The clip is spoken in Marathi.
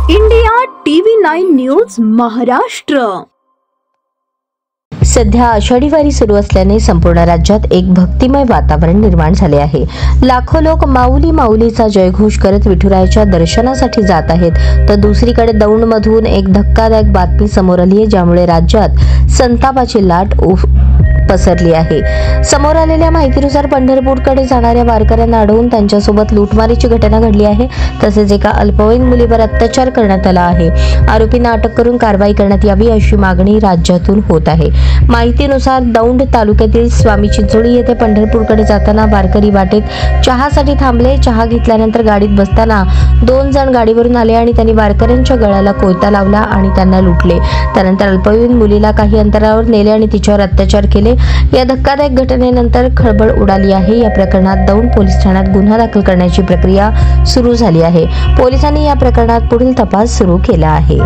India TV 9 news Maharashtra. सध्या आषाढी वारी सुरू असल्याने संपूर्ण राज्यात एक भक्तिमय वातावरण निर्माण झाले आहे। लाखो लोक माऊली माऊलीचा जयघोष करत विठुरायाच्या दर्शनासाठी जात आहेत, तर दुसरीकडे दौंडमधून एक धक्कादायक बातमी समोर आली आहे, ज्यामुळे राज्यात संतापाची लाट पसरली आहे। समोर आलेल्या माहितीनुसार पंढरपूरकडे जाणाऱ्या वारकऱ्यांना अडवून त्यांच्यासोबत लूटमारीची घटना घडली आहे। तसेच एका अल्पवयीन मुलीवर अत्याचार करण्यात आला आहे। आरोपींना अटक करून कारवाई करण्यात यावी अशी मागणी राज्यातून होत आहे। माहितीनुसार दौंड तालुक्यातील स्वामी चिंचोळी येथे पंढरपूरकडे जाताना वारकरी वाटेत चहासाठी थांबले। चहा घेतल्यानंतर गाडीत बसताना 2 जण गाडीवरून आले आणि त्यांनी वारकऱ्यांच्या गळ्याला कोयता लावला आणि त्यांना लुटले। त्यानंतर अल्पवयीन मुलीला काही अंतरावर नेले आणि तिच्यावर अत्याचार केले। या धक्कादायक घटनेनंतर खळबळ उडाली आहे। या प्रकरणात दौंड पोलीस ठाण्यात गुन्हा दाखल करण्याची प्रक्रिया सुरू झाली आहे। पोलिसांनी या प्रकरणात पुढील तपास सुरू केला आहे।